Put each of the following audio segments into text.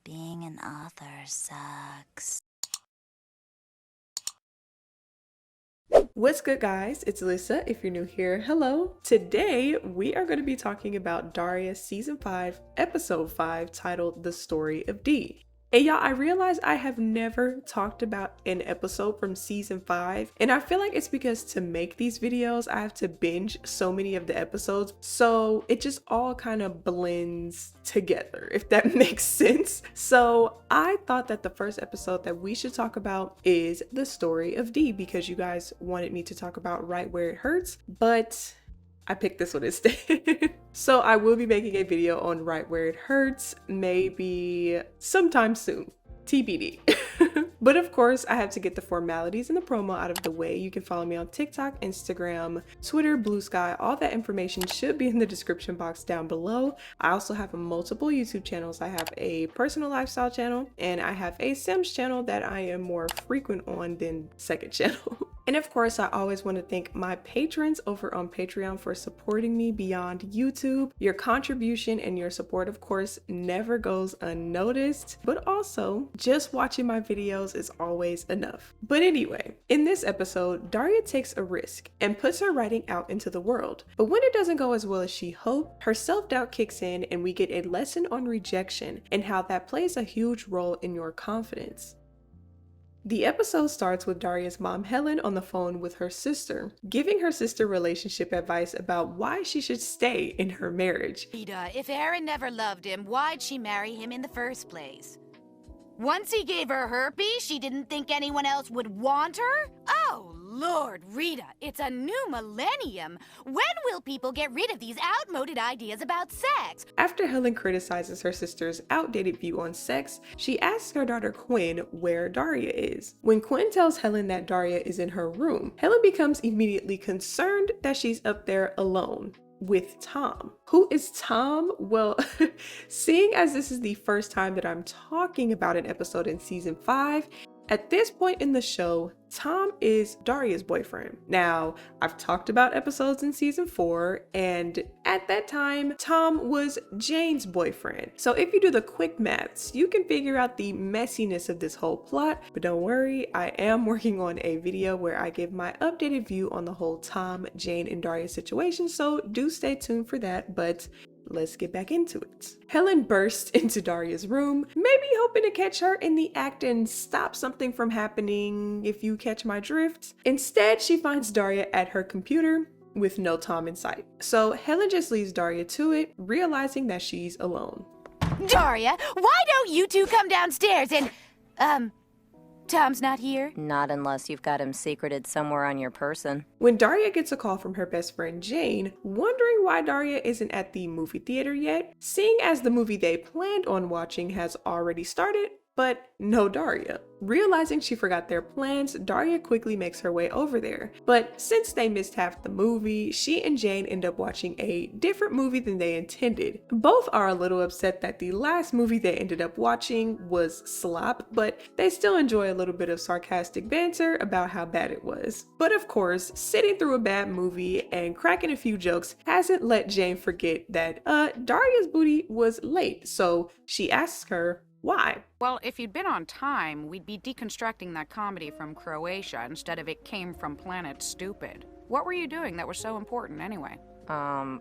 Being an author sucks. What's good, guys? It's Alissa. If you're new here, hello. Today we are going to be talking about Daria season 5 episode 5 titled The Story of D. And y'all, I realize I have never talked about an episode from season 5, and I feel like it's because to make these videos I have to binge so many of the episodes, so it just all kind of blends together, if that makes sense. So I thought that the first episode that we should talk about is The Story of D, because you guys wanted me to talk about Right Where It Hurts, but I picked this one instead. So I will be making a video on Right Where It Hurts, maybe sometime soon, TBD. But of course, I have to get the formalities and the promo out of the way. You can follow me on TikTok, Instagram, Twitter, Blue Sky. All that information should be in the description box down below. I also have multiple YouTube channels. I have a personal lifestyle channel, and I have a Sims channel that I am more frequent on than second channel. And of course, I always want to thank my patrons over on Patreon for supporting me beyond YouTube. Your contribution and your support, of course, never goes unnoticed, but also just watching my videos is always enough. But anyway, in this episode, Daria takes a risk and puts her writing out into the world. But when it doesn't go as well as she hoped, her self-doubt kicks in and we get a lesson on rejection and how that plays a huge role in your confidence. The episode starts with Daria's mom, Helen, on the phone with her sister, giving her sister relationship advice about why she should stay in her marriage. Rita, if Aaron never loved him, why'd she marry him in the first place? Once he gave her herpes, she didn't think anyone else would want her? Oh, Lord, Rita, it's a new millennium. When will people get rid of these outmoded ideas about sex? After Helen criticizes her sister's outdated view on sex, she asks her daughter Quinn where Daria is. When Quinn tells Helen that Daria is in her room, Helen becomes immediately concerned that she's up there alone with Tom. Who is Tom? Well, seeing as this is the first time that I'm talking about an episode in season 5, at this point in the show, Tom is Daria's boyfriend. Now, I've talked about episodes in season 4, and at that time, Tom was Jane's boyfriend. So if you do the quick maths, you can figure out the messiness of this whole plot, but don't worry, I am working on a video where I give my updated view on the whole Tom, Jane, and Daria situation, so do stay tuned for that, but let's get back into it. Helen bursts into Daria's room, maybe hoping to catch her in the act and stop something from happening, if you catch my drift. Instead, she finds Daria at her computer with no Tom in sight. So Helen just leaves Daria to it, realizing that she's alone. Daria, why don't you two come downstairs and, Tom's not here? Not unless you've got him secreted somewhere on your person. When Daria gets a call from her best friend Jane, wondering why Daria isn't at the movie theater yet, seeing as the movie they planned on watching has already started, but no Daria. Realizing she forgot their plans, Daria quickly makes her way over there. But since they missed half the movie, she and Jane end up watching a different movie than they intended. Both are a little upset that the last movie they ended up watching was slop, but they still enjoy a little bit of sarcastic banter about how bad it was. But of course, sitting through a bad movie and cracking a few jokes hasn't let Jane forget that Daria's booty was late, so she asks her, why? Well, if you'd been on time, we'd be deconstructing that comedy from Croatia instead of It Came from Planet Stupid. What were you doing that was so important anyway?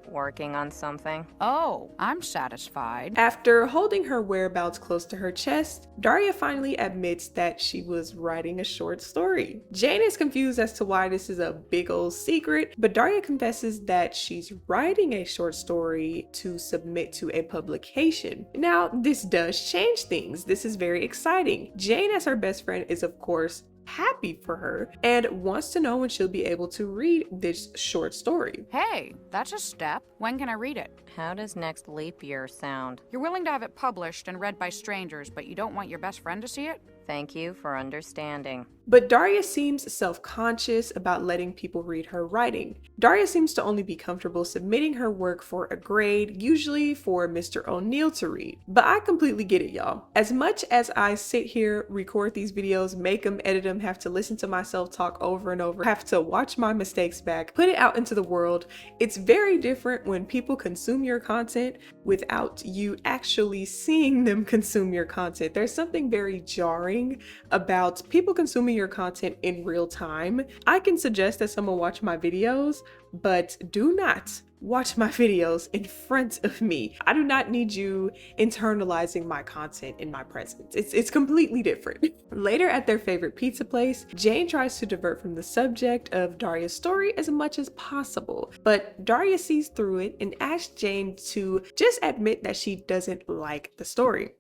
Working on something. Oh, I'm satisfied. After holding her whereabouts close to her chest, Daria finally admits that she was writing a short story. Jane is confused as to why this is a big old secret, but Daria confesses that she's writing a short story to submit to a publication. Now, this does change things. This is very exciting. Jane, as her best friend, is of course happy for her and wants to know when she'll be able to read this short story. Hey, that's a step. When can I read it? How does next leap year sound? You're willing to have it published and read by strangers, but you don't want your best friend to see it? Thank you for understanding. But Daria seems self-conscious about letting people read her writing. Daria seems to only be comfortable submitting her work for a grade, usually for Mr. O'Neill to read. But I completely get it, y'all. As much as I sit here, record these videos, make them, edit them, have to listen to myself talk over and over, have to watch my mistakes back, put it out into the world, it's very different when people consume your content without you actually seeing them consume your content. There's something very jarring about people consuming your content in real time. I can suggest that someone watch my videos, but do not watch my videos in front of me. I do not need you internalizing my content in my presence. It's completely different. Later at their favorite pizza place, Jane tries to divert from the subject of Daria's story as much as possible, but Daria sees through it and asks Jane to just admit that she doesn't like the story.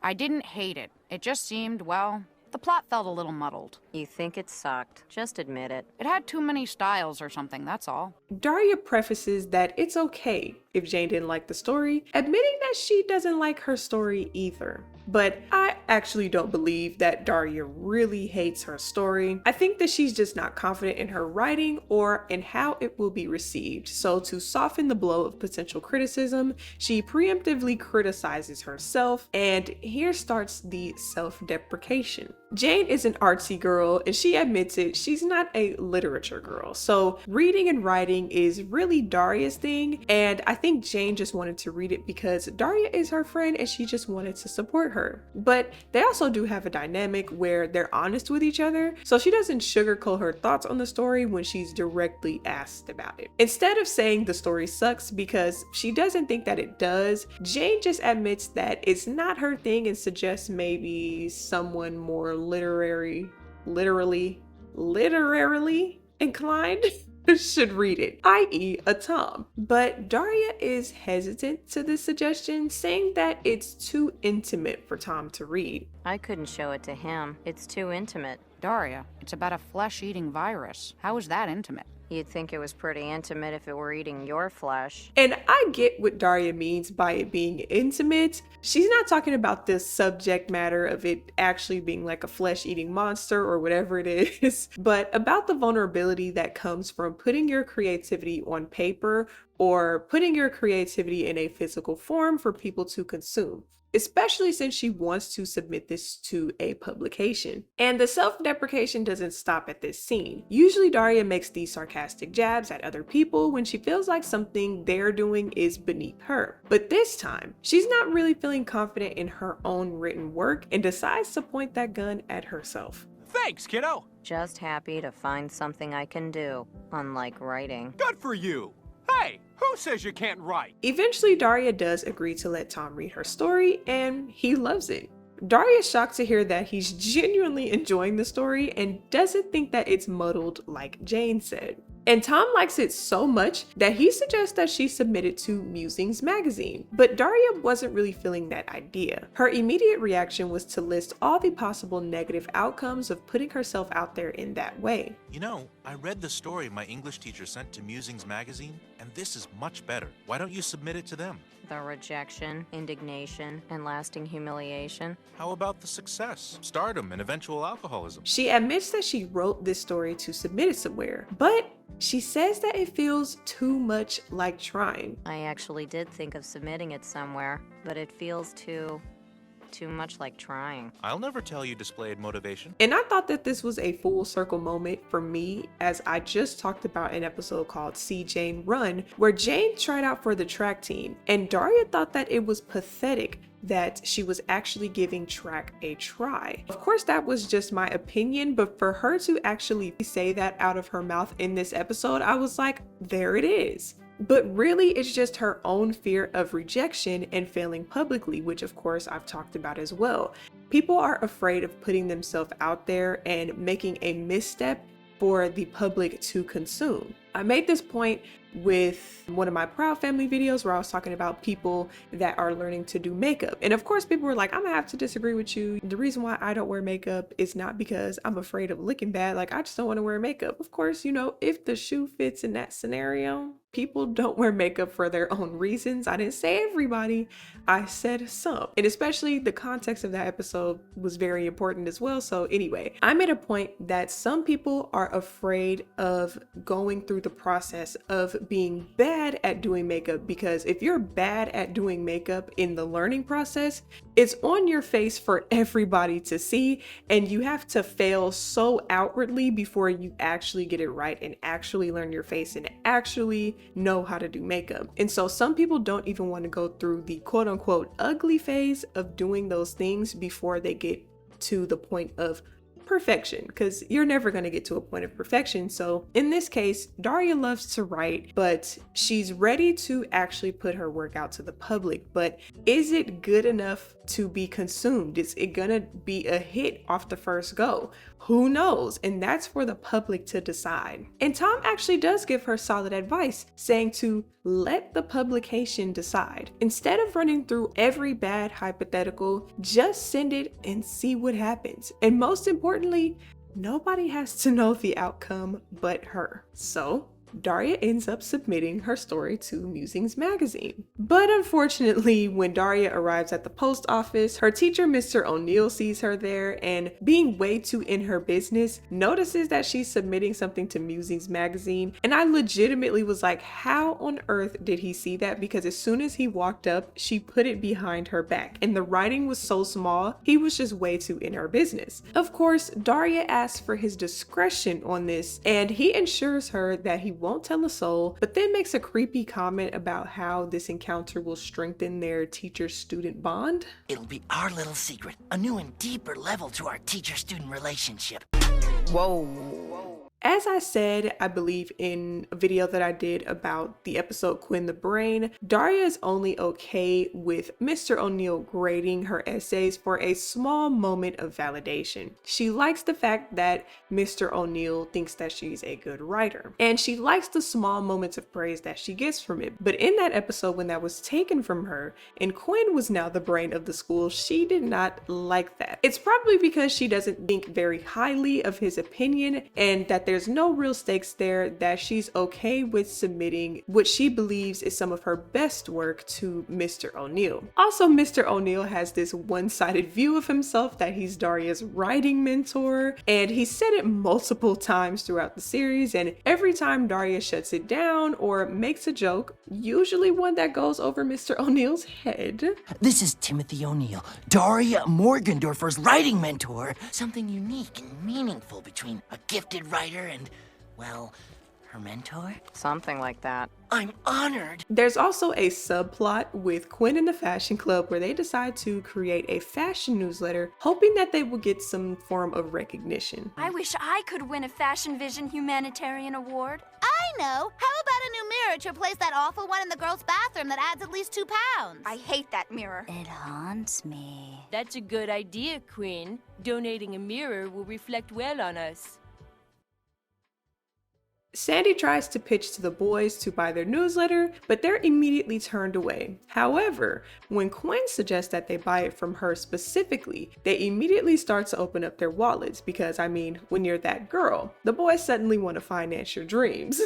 I didn't hate it. It just seemed, well, the plot felt a little muddled. You think it sucked. Just admit it. It had too many styles or something, that's all. Daria prefaces that it's okay if Jane didn't like the story, admitting that she doesn't like her story either. But I actually don't believe that Daria really hates her story. I think that she's just not confident in her writing or in how it will be received. So to soften the blow of potential criticism, she preemptively criticizes herself, and here starts the self-deprecation. Jane is an artsy girl, and she admits it, she's not a literature girl. So reading and writing is really Daria's thing, and I think Jane just wanted to read it because Daria is her friend and she just wanted to support her. But they also do have a dynamic where they're honest with each other, so she doesn't sugarcoat her thoughts on the story when she's directly asked about it. Instead of saying the story sucks because she doesn't think that it does, Jane just admits that it's not her thing and suggests maybe someone more literally inclined should read it, i.e. a Tom. But Daria is hesitant to this suggestion, saying that it's too intimate for Tom to read. I couldn't show it to him. It's too intimate. Daria, it's about a flesh-eating virus. How is that intimate? You'd think it was pretty intimate if it were eating your flesh. And I get what Daria means by it being intimate. She's not talking about the subject matter of it actually being like a flesh-eating monster or whatever it is, but about the vulnerability that comes from putting your creativity on paper or putting your creativity in a physical form for people to consume, especially since she wants to submit this to a publication. And the self-deprecation doesn't stop at this scene. Usually Daria makes these sarcastic jabs at other people when she feels like something they're doing is beneath her. But this time, she's not really feeling confident in her own written work and decides to point that gun at herself. Thanks, kiddo. Just happy to find something I can do, unlike writing. Good for you. Hey, who says you can't write? Eventually, Daria does agree to let Tom read her story, and he loves it. Daria is shocked to hear that he's genuinely enjoying the story and doesn't think that it's muddled like Jane said. And Tom likes it so much that he suggests that she submit it to Musings magazine. But Daria wasn't really feeling that idea. Her immediate reaction was to list all the possible negative outcomes of putting herself out there in that way. You know, I read the story my English teacher sent to Musings magazine, and this is much better. Why don't you submit it to them? The rejection, indignation, and lasting humiliation. How about the success, stardom, and eventual alcoholism? She admits that she wrote this story to submit it somewhere, but she says that it feels too much like trying. I actually did think of submitting it somewhere, but it feels too much like trying. I'll never tell you displayed motivation. And I thought that this was a full circle moment for me, as I just talked about an episode called See Jane Run, where Jane tried out for the track team, and Daria thought that it was pathetic that she was actually giving track a try. Of course, that was just my opinion, but for her to actually say that out of her mouth in this episode, I was like, there it is. But really, it's just her own fear of rejection and failing publicly, which of course I've talked about as well. People are afraid of putting themselves out there and making a misstep for the public to consume. I made this point with one of my Proud Family videos where I was talking about people that are learning to do makeup. And of course, people were like, I'm gonna have to disagree with you. The reason why I don't wear makeup is not because I'm afraid of looking bad. Like, I just don't want to wear makeup. Of course, you know, if the shoe fits in that scenario, people don't wear makeup for their own reasons. I didn't say everybody, I said some. And especially the context of that episode was very important as well. So anyway, I made a point that some people are afraid of going through the process of being bad at doing makeup, because if you're bad at doing makeup in the learning process, it's on your face for everybody to see, and you have to fail so outwardly before you actually get it right and actually learn your face and actually know how to do makeup. And so some people don't even want to go through the quote unquote ugly phase of doing those things before they get to the point of perfection, because you're never going to get to a point of perfection. So in this case, Daria loves to write, but she's ready to actually put her work out to the public. But is it good enough to be consumed? Is it gonna be a hit off the first go? Who knows? And that's for the public to decide. And Tom actually does give her solid advice, saying to let the publication decide. Instead of running through every bad hypothetical, just send it and see what happens. And most importantly, nobody has to know the outcome but her. So Daria ends up submitting her story to Musings magazine. But unfortunately, when Daria arrives at the post office, her teacher, Mr. O'Neill, sees her there and, being way too in her business, notices that she's submitting something to Musings magazine. And I legitimately was like, how on earth did he see that? Because as soon as he walked up, she put it behind her back, and the writing was so small, he was just way too in her business. Of course, Daria asks for his discretion on this, and he ensures her that he won't tell a soul, but then makes a creepy comment about how this encounter will strengthen their teacher-student bond. It'll be our little secret, a new and deeper level to our teacher-student relationship. Whoa. As I said, I believe in a video that I did about the episode Quinn the Brain, Daria is only okay with Mr. O'Neill grading her essays for a small moment of validation. She likes the fact that Mr. O'Neill thinks that she's a good writer, and she likes the small moments of praise that she gets from it. But in that episode, when that was taken from her and Quinn was now the brain of the school, she did not like that. It's probably because she doesn't think very highly of his opinion, and that there's no real stakes there, that she's okay with submitting what she believes is some of her best work to Mr. O'Neill. Also, Mr. O'Neill has this one-sided view of himself that he's Daria's writing mentor, and he said it multiple times throughout the series, and every time Daria shuts it down or makes a joke, usually one that goes over Mr. O'Neill's head. This is Timothy O'Neill, Daria Morgendorfer's writing mentor. Something unique and meaningful between a gifted writer and, well, her mentor? Something like that. I'm honored. There's also a subplot with Quinn in the fashion club where they decide to create a fashion newsletter, hoping that they will get some form of recognition. I wish I could win a Fashion Vision Humanitarian Award. I know! How about a new mirror to replace that awful one in the girls' bathroom that adds at least 2 pounds? I hate that mirror. It haunts me. That's a good idea, Quinn. Donating a mirror will reflect well on us. Sandy tries to pitch to the boys to buy their newsletter, but they're immediately turned away. However, when Quinn suggests that they buy it from her specifically, they immediately start to open up their wallets because, I mean, when you're that girl, the boys suddenly want to finance your dreams.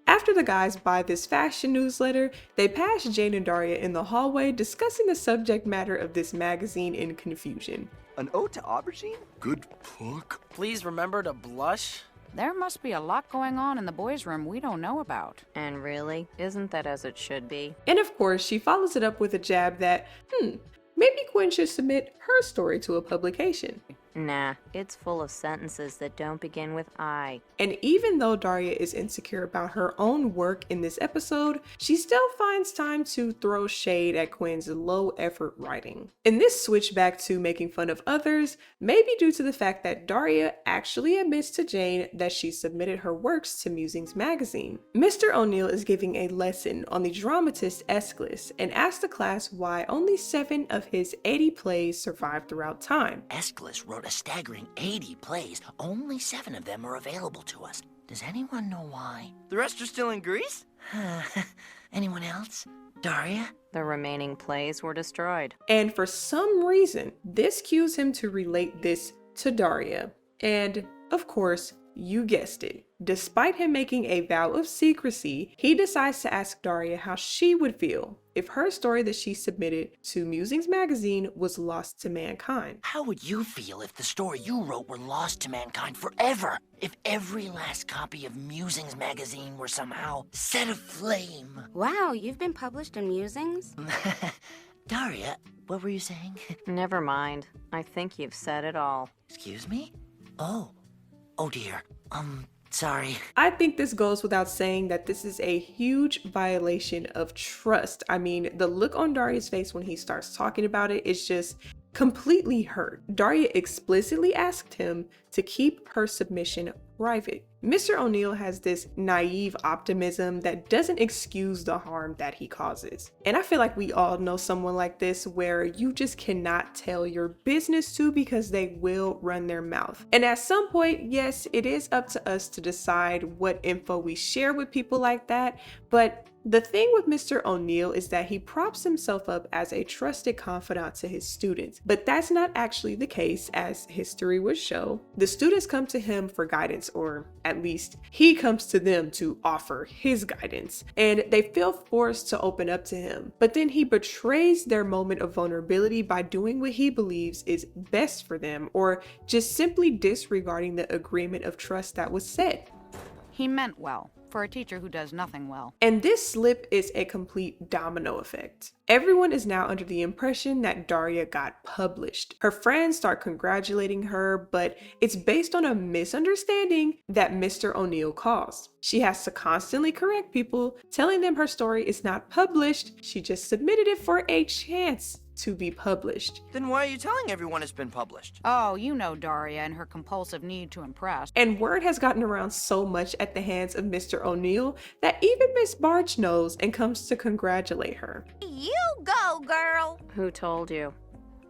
After the guys buy this fashion newsletter, they pass Jane and Daria in the hallway discussing the subject matter of this magazine in confusion. An ode to aubergine? Good book. Please remember to blush. There must be a lot going on in the boys' room we don't know about. And really, isn't that as it should be? And of course, she follows it up with a jab that, maybe Quinn should submit her story to a publication. Nah, it's full of sentences that don't begin with I. And even though Daria is insecure about her own work in this episode, she still finds time to throw shade at Quinn's low effort writing. And this switch back to making fun of others may be due to the fact that Daria actually admits to Jane that she submitted her works to Musings magazine. Mr. O'Neill is giving a lesson on the dramatist Aeschylus and asks the class why only 7 of his 80 plays survived throughout time. Aeschylus wrote a staggering 80 plays. Only 7 of them are available to us. Does anyone know why? The rest are still in Greece? Anyone else? Daria? The remaining plays were destroyed. And for some reason, this cues him to relate this to Daria. And of course, you guessed it. Despite him making a vow of secrecy, he decides to ask Daria how she would feel if her story that she submitted to Musings magazine was lost to mankind. How would you feel if the story you wrote were lost to mankind forever? If every last copy of Musings magazine were somehow set aflame? Wow, you've been published in Musings? Daria, what were you saying? Never mind. I think you've said it all. Excuse me? Oh dear. Sorry. I think this goes without saying that this is a huge violation of trust. I mean, the look on Daria's face when he starts talking about it is just completely hurt. Daria explicitly asked him to keep her submission private. Mr. O'Neill has this naive optimism that doesn't excuse the harm that he causes. And I feel like we all know someone like this where you just cannot tell your business to because they will run their mouth. And at some point, yes, it is up to us to decide what info we share with people like that, but the thing with Mr. O'Neill is that he props himself up as a trusted confidant to his students, but that's not actually the case, as history would show. The students come to him for guidance, or at least he comes to them to offer his guidance, and they feel forced to open up to him. But then he betrays their moment of vulnerability by doing what he believes is best for them, or just simply disregarding the agreement of trust that was set. He meant well, for a teacher who does nothing well. And this slip is a complete domino effect. Everyone is now under the impression that Daria got published. Her friends start congratulating her, but it's based on a misunderstanding that Mr. O'Neill caused. She has to constantly correct people, telling them her story is not published, she just submitted it for a chance to be published. Then why are you telling everyone it's been published? Oh, you know Daria and her compulsive need to impress. And word has gotten around so much at the hands of Mr. O'Neill that even Miss Barch knows and comes to congratulate her. You go, girl. Who told you?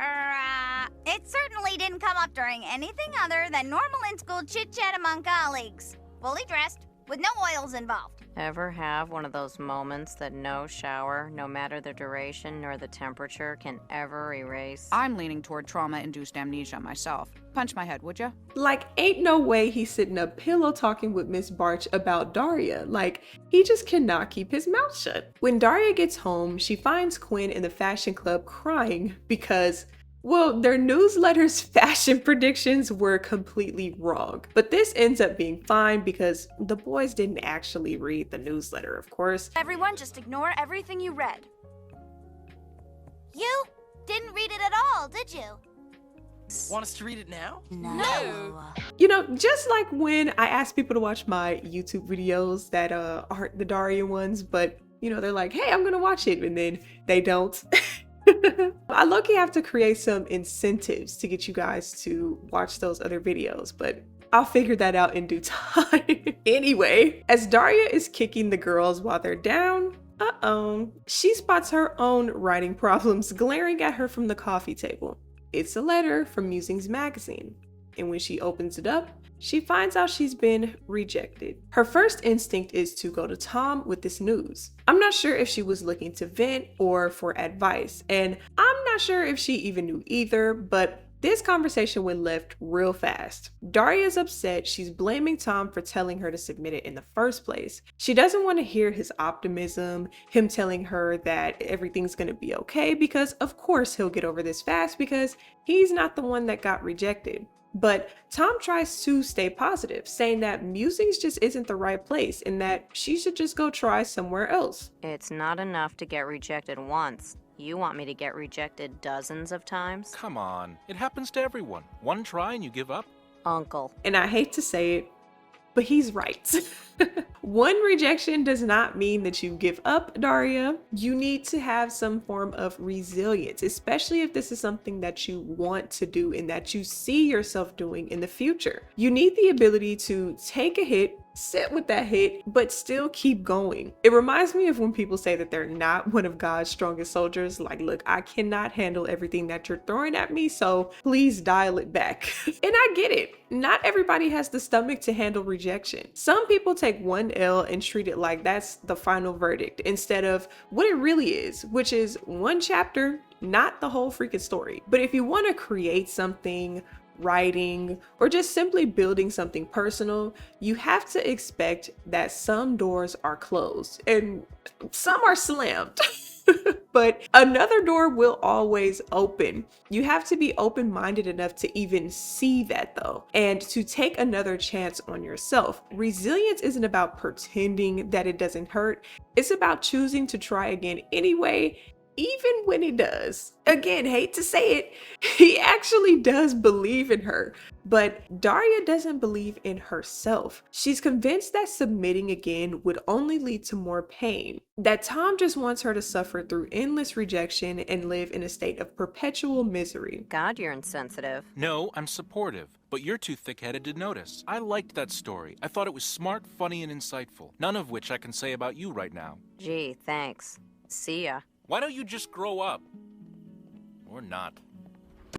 It certainly didn't come up during anything other than normal in-school chit-chat among colleagues. Fully dressed, with no oils involved. Ever have one of those moments that no shower, no matter the duration nor the temperature, can ever erase? I'm leaning toward trauma-induced amnesia myself. Punch my head, would ya? Like, ain't no way he's sitting up pillow talking with Miss Barch about Daria. Like, he just cannot keep his mouth shut. When Daria gets home, she finds Quinn in the fashion club crying because, well, their newsletter's fashion predictions were completely wrong. But this ends up being fine because the boys didn't actually read the newsletter, of course. Everyone just ignore everything you read. You didn't read it at all, did you? Want us to read it now? No. You know, just like when I ask people to watch my YouTube videos that aren't the Daria ones, but, you know, they're like, hey, I'm gonna watch it, and then they don't. I low-key have to create some incentives to get you guys to watch those other videos, but I'll figure that out in due time. Anyway, as Daria is kicking the girls while they're down, she spots her own writing problems glaring at her from the coffee table. It's a letter from Musings magazine, and when she opens it up, she finds out she's been rejected. Her first instinct is to go to Tom with this news. I'm not sure if she was looking to vent or for advice, and I'm not sure if she even knew either, but this conversation went left real fast. Daria's upset. She's blaming Tom for telling her to submit it in the first place. She doesn't want to hear his optimism, him telling her that everything's gonna be okay, because of course he'll get over this fast because he's not the one that got rejected. But Tom tries to stay positive, saying that Musings just isn't the right place and that she should just go try somewhere else. It's not enough to get rejected once. You want me to get rejected dozens of times? Come on, it happens to everyone. One try and you give up? Uncle. And I hate to say it, but he's right. One rejection does not mean that you give up, Daria. You need to have some form of resilience, especially if this is something that you want to do and that you see yourself doing in the future. You need the ability to take a hit, sit with that hit, but still keep going. It reminds me of when people say that they're not one of God's strongest soldiers. Like, look, I cannot handle everything that you're throwing at me, so please dial it back. And I get it. Not everybody has the stomach to handle rejection. Some people take one L and treat it like that's the final verdict instead of what it really is, which is one chapter, not the whole freaking story. But if you want to create something writing, or just simply building something personal, you have to expect that some doors are closed and some are slammed. But another door will always open. You have to be open-minded enough to even see that though, and to take another chance on yourself. Resilience isn't about pretending that it doesn't hurt. It's about choosing to try again anyway, even when it does. Again, hate to say it, he actually does believe in her, but Daria doesn't believe in herself. She's convinced that submitting again would only lead to more pain, that Tom just wants her to suffer through endless rejection and live in a state of perpetual misery. God, you're insensitive. No, I'm supportive, but you're too thick-headed to notice. I liked that story. I thought it was smart, funny, and insightful. None of which I can say about you right now. Gee, thanks. See ya. Why don't you just grow up? Or not.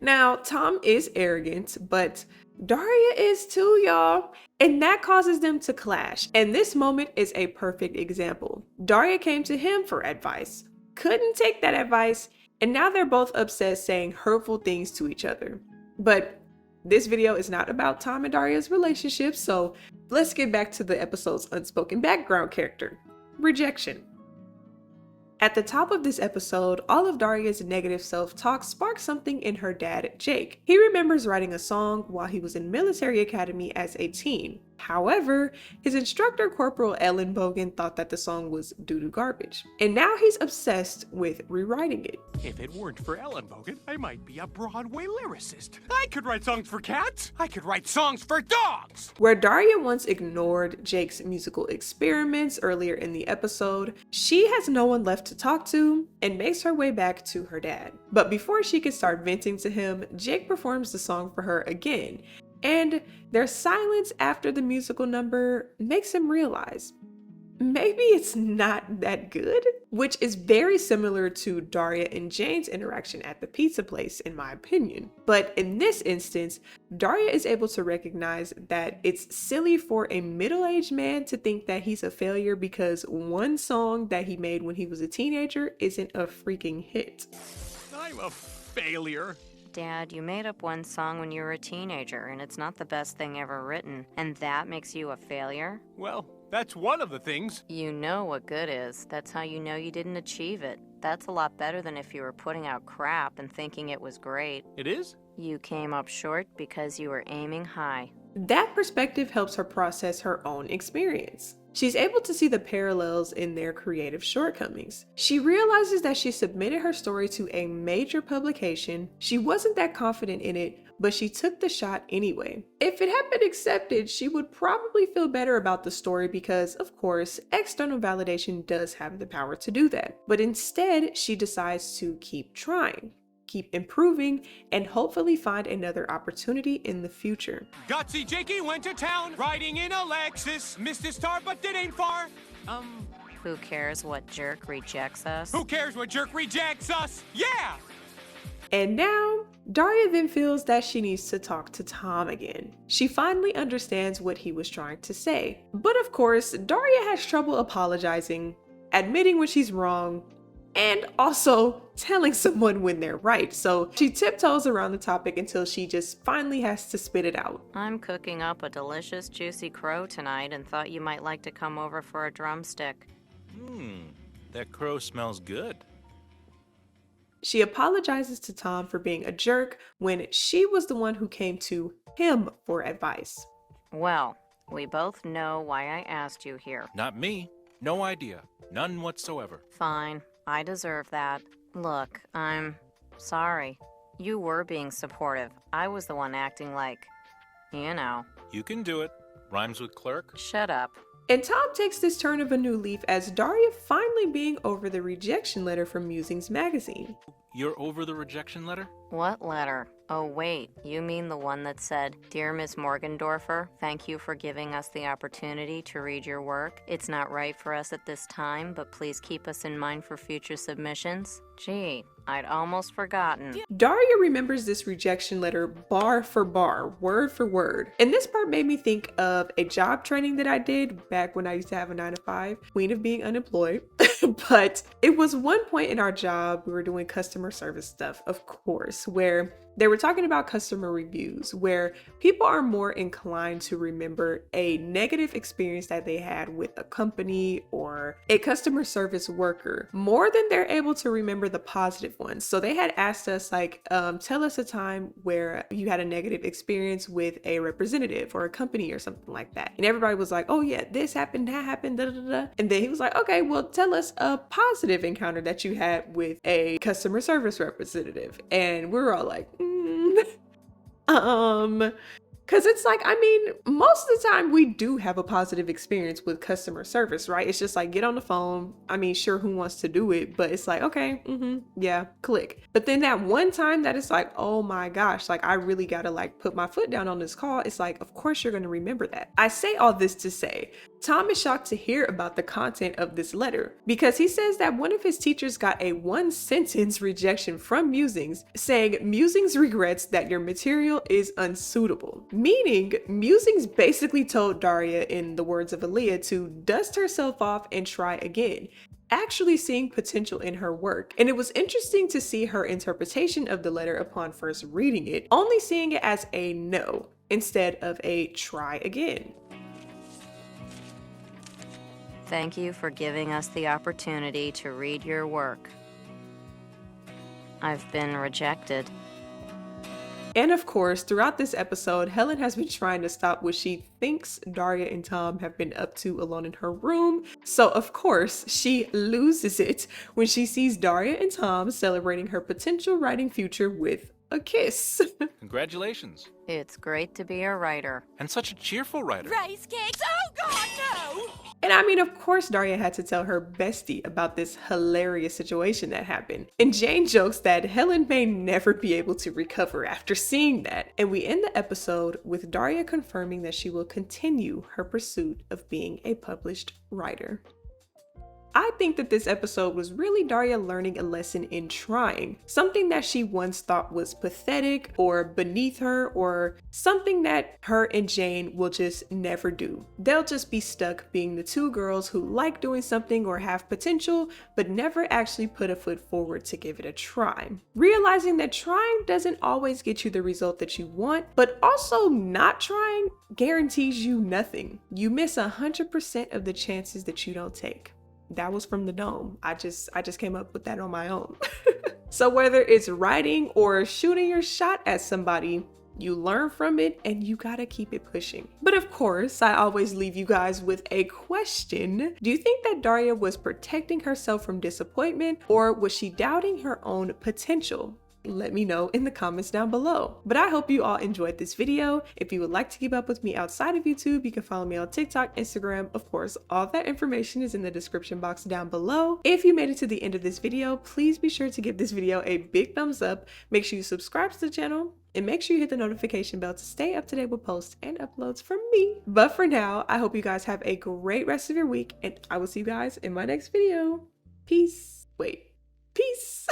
Now, Tom is arrogant, but Daria is too, y'all. And that causes them to clash. And this moment is a perfect example. Daria came to him for advice, couldn't take that advice, and now they're both upset, saying hurtful things to each other. But this video is not about Tom and Daria's relationship, so let's get back to the episode's unspoken background character, Rejection. At the top of this episode, all of Daria's negative self-talk sparks something in her dad, Jake. He remembers writing a song while he was in military academy as a teen. However, his instructor, Corporal Ellen Bogan, thought that the song was doo-doo garbage. And now he's obsessed with rewriting it. If it weren't for Ellen Bogan, I might be a Broadway lyricist. I could write songs for cats. I could write songs for dogs. Where Daria once ignored Jake's musical experiments earlier in the episode, she has no one left to talk to and makes her way back to her dad. But before she can start venting to him, Jake performs the song for her again. And their silence after the musical number makes him realize maybe it's not that good, which is very similar to Daria and Jane's interaction at the pizza place, in my opinion. But in this instance, Daria is able to recognize that it's silly for a middle-aged man to think that he's a failure because one song that he made when he was a teenager isn't a freaking hit. I'm a failure. Dad, you made up one song when you were a teenager, and it's not the best thing ever written, and that makes you a failure? Well, that's one of the things. You know what good is. That's how you know you didn't achieve it. That's a lot better than if you were putting out crap and thinking it was great. It is? You came up short because you were aiming high. That perspective helps her process her own experience. She's able to see the parallels in their creative shortcomings. She realizes that she submitted her story to a major publication. She wasn't that confident in it, but she took the shot anyway. If it had been accepted, she would probably feel better about the story because, of course, external validation does have the power to do that. But instead, she decides to keep trying, keep improving, and hopefully find another opportunity in the future. Gutsy Jakey went to town, riding in a Lexus. Missed his star, but it ain't far. Who cares what jerk rejects us? Who cares what jerk rejects us? Yeah! And now, Daria then feels that she needs to talk to Tom again. She finally understands what he was trying to say. But of course, Daria has trouble apologizing, admitting when she's wrong, and also telling someone when they're right. So she tiptoes around the topic until she just finally has to spit it out. I'm cooking up a delicious juicy crow tonight and thought you might like to come over for a drumstick. That crow smells good. She apologizes to Tom for being a jerk when she was the one who came to him for advice. Well, we both know why I asked you here. Not me. No idea. None whatsoever. Fine. I deserve that. Look, I'm sorry. You were being supportive. I was the one acting like, you know. You can do it. Rhymes with clerk. Shut up. And Tom takes this turn of a new leaf as Daria finally being over the rejection letter from Musings magazine. You're over the rejection letter? What letter? Oh wait, you mean the one that said, "Dear Ms. Morgendorfer, thank you for giving us the opportunity to read your work. It's not right for us at this time, but please keep us in mind for future submissions." Gee, I'd almost forgotten. Daria remembers this rejection letter bar for bar, word for word. And this part made me think of a job training that I did back when I used to have a 9-to-5, queen of being unemployed. But it was one point in our job, we were doing customer service stuff, of course, where They were talking about customer reviews, where people are more inclined to remember a negative experience that they had with a company or a customer service worker more than they're able to remember the positive ones. So they had asked us like, tell us a time where you had a negative experience with a representative or a company or something like that. And everybody was like, oh yeah, this happened, that happened, da da da. And then he was like, okay, well, tell us a positive encounter that you had with a customer service representative. And we were all like, because it's like, I mean, most of the time we do have a positive experience with customer service, right? It's just like, get on the phone. I mean, sure, who wants to do it? But it's like, okay, yeah, click. But then that one time that it's like, oh my gosh, like I really gotta like put my foot down on this call. It's like, of course you're gonna remember that. I say all this to say, Tom is shocked to hear about the content of this letter because he says that one of his teachers got a 1-sentence rejection from Musings saying Musings regrets that your material is unsuitable. Meaning, Musings basically told Daria, in the words of Aaliyah, to dust herself off and try again, actually seeing potential in her work. And it was interesting to see her interpretation of the letter upon first reading it, only seeing it as a no instead of a try again. Thank you for giving us the opportunity to read your work. I've been rejected. And of course, throughout this episode, Helen has been trying to stop what she thinks Daria and Tom have been up to alone in her room. So of course, she loses it when she sees Daria and Tom celebrating her potential writing future with a kiss. Congratulations. It's great to be a writer. And such a cheerful writer. Rice cakes? Oh God, no! And I mean, of course, Daria had to tell her bestie about this hilarious situation that happened. And Jane jokes that Helen may never be able to recover after seeing that. And we end the episode with Daria confirming that she will continue her pursuit of being a published writer. I think that this episode was really Daria learning a lesson in trying, something that she once thought was pathetic or beneath her or something that her and Jane will just never do. They'll just be stuck being the two girls who like doing something or have potential, but never actually put a foot forward to give it a try. Realizing that trying doesn't always get you the result that you want, but also not trying guarantees you nothing. You miss 100% of the chances that you don't take. That was from the dome. I just came up with that on my own. So whether it's writing or shooting your shot at somebody, you learn from it and you gotta keep it pushing. But of course, I always leave you guys with a question. Do you think that Daria was protecting herself from disappointment, or was she doubting her own potential? Let me know in the comments down below. But I hope you all enjoyed this video. If you would like to keep up with me outside of YouTube, you can follow me on TikTok, Instagram. Of course, all that information is in the description box down below. If you made it to the end of this video, please be sure to give this video a big thumbs up. Make sure you subscribe to the channel and make sure you hit the notification bell to stay up to date with posts and uploads from me. But for now, I hope you guys have a great rest of your week, and I will see you guys in my next video. Peace. Wait. Peace.